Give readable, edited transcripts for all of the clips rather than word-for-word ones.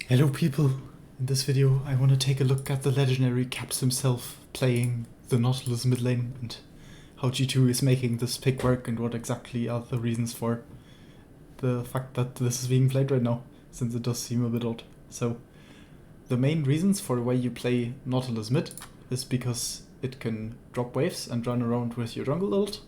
Hello people! In this video I want to take a look at the legendary Caps himself playing the Nautilus mid lane and how G2 is making this pick work and what exactly are the reasons for the fact that this is being played right now, since it does seem a bit odd. So the main reasons for why you play Nautilus mid is because it can drop waves and run around with your jungle ult,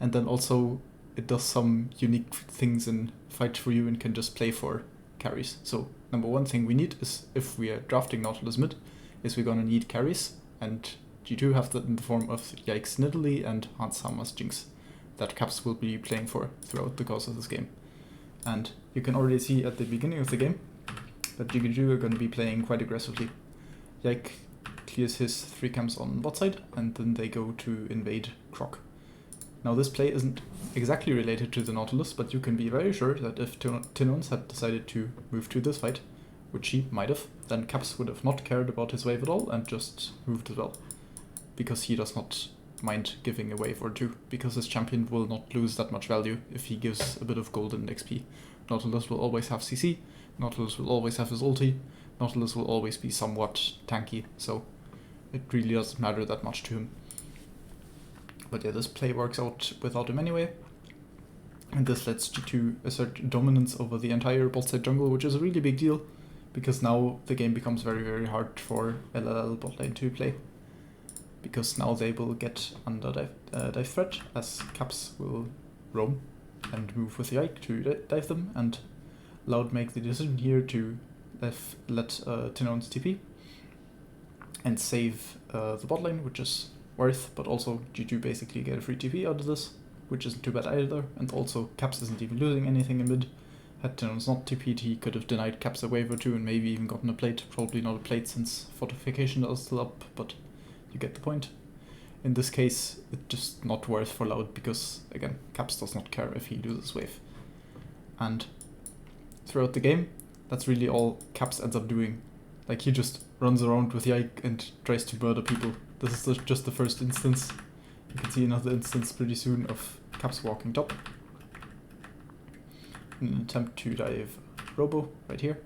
and then also it does some unique things in fight for you and can just play for carries. So number one thing we need is, if we are drafting Nautilus mid, is we're gonna need carries, and G2 have that in the form of Yikes Nidalee and Hans Hammer's Jinx that Caps will be playing for throughout the course of this game. And you can already see at the beginning of the game that G2 are going to be playing quite aggressively. Yike clears his 3 camps on bot side, and then they go to invade Croc. Now this play isn't exactly related to the Nautilus, but you can be very sure that if Tinons had decided to move to this fight, which he might have, then Caps would have not cared about his wave at all and just moved as well. Because he does not mind giving a wave or two, because his champion will not lose that much value if he gives a bit of golden XP. Nautilus will always have CC, Nautilus will always have his ulti, Nautilus will always be somewhat tanky, so it really doesn't matter that much to him. But yeah, this play works out without him anyway, and this lets G2 assert dominance over the entire bot side jungle, which is a really big deal, because now the game becomes very, very hard for LLL bot lane to play. Because now they will get under dive threat, as Caps will roam and move with the Ike to dive them, and Loud make the decision here to let Tinon's TP and save the bot lane, which is worth, but also G2 basically get a free TP out of this, which isn't too bad either, and also Caps isn't even losing anything in mid. Had Tinons not TP'd, he could have denied Caps a wave or two and maybe even gotten a plate. Probably not a plate since fortification is still up, but you get the point. In this case, it's just not worth for Loud because, again, Caps does not care if he loses wave. And throughout the game, that's really all Caps ends up doing. Like, he just runs around with Yike and tries to murder people. This is just the first instance. You can see another instance pretty soon of Caps walking top in an attempt to dive Robo right here.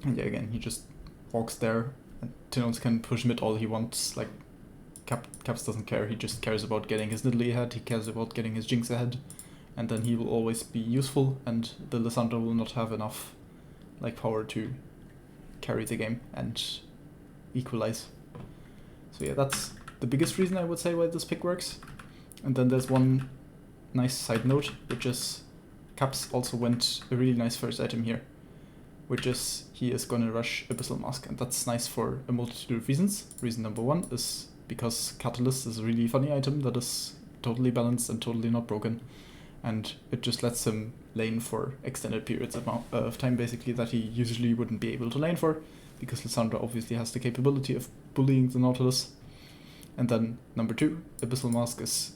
And yeah, again, he just walks there, and Tinons can push mid all he wants. Like, Caps doesn't care, he just cares about getting his Nidalee ahead, he cares about getting his Jinx ahead, and then he will always be useful, and the Lissandra will not have enough like power to carry the game and equalize. So yeah, that's the biggest reason I would say why this pick works. And then there's one nice side note, which is Caps also went a really nice first item here, which is he is gonna rush Abyssal Mask, and that's nice for a multitude of reasons. Reason number one is because Catalyst is a really funny item that is totally balanced and totally not broken, and it just lets him lane for extended periods of time basically that he usually wouldn't be able to lane for, because Lissandra obviously has the capability of bullying the Nautilus. And then number two, Abyssal Mask is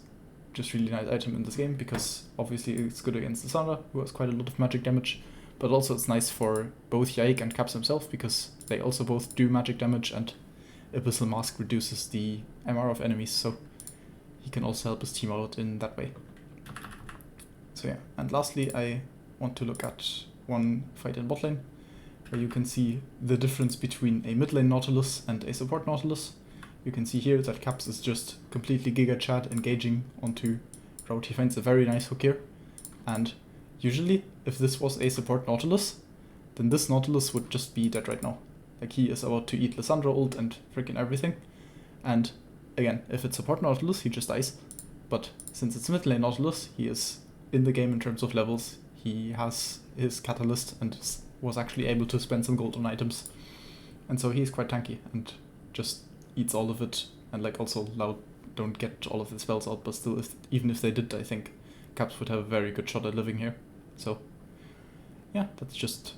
just really nice item in this game because obviously it's good against Lissandra, who has quite a lot of magic damage, but also it's nice for both Yike and Caps himself because they also both do magic damage, and Abyssal Mask reduces the MR of enemies, so he can also help his team out in that way. So yeah, and lastly I want to look at one fight in bot lane, where you can see the difference between a mid lane Nautilus and a support Nautilus. You can see here that Caps is just completely Giga Chad engaging onto route. He finds a very nice hook here, and usually if this was a support Nautilus, then this Nautilus would just be dead right now. Like, he is about to eat Lissandra ult and freaking everything, and again, if it's support Nautilus, he just dies. But since it's mid lane Nautilus, he is in the game in terms of levels. He has his Catalyst and was actually able to spend some gold on items, and so he's quite tanky and just eats all of it. And like, also Loud don't get all of the spells out, but still, even if they did, I think Caps would have a very good shot at living here. So yeah, that's just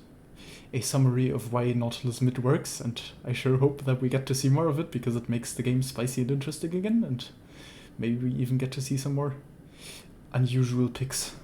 a summary of why Nautilus mid works, and I sure hope that we get to see more of it because it makes the game spicy and interesting again, and maybe we even get to see some more unusual picks.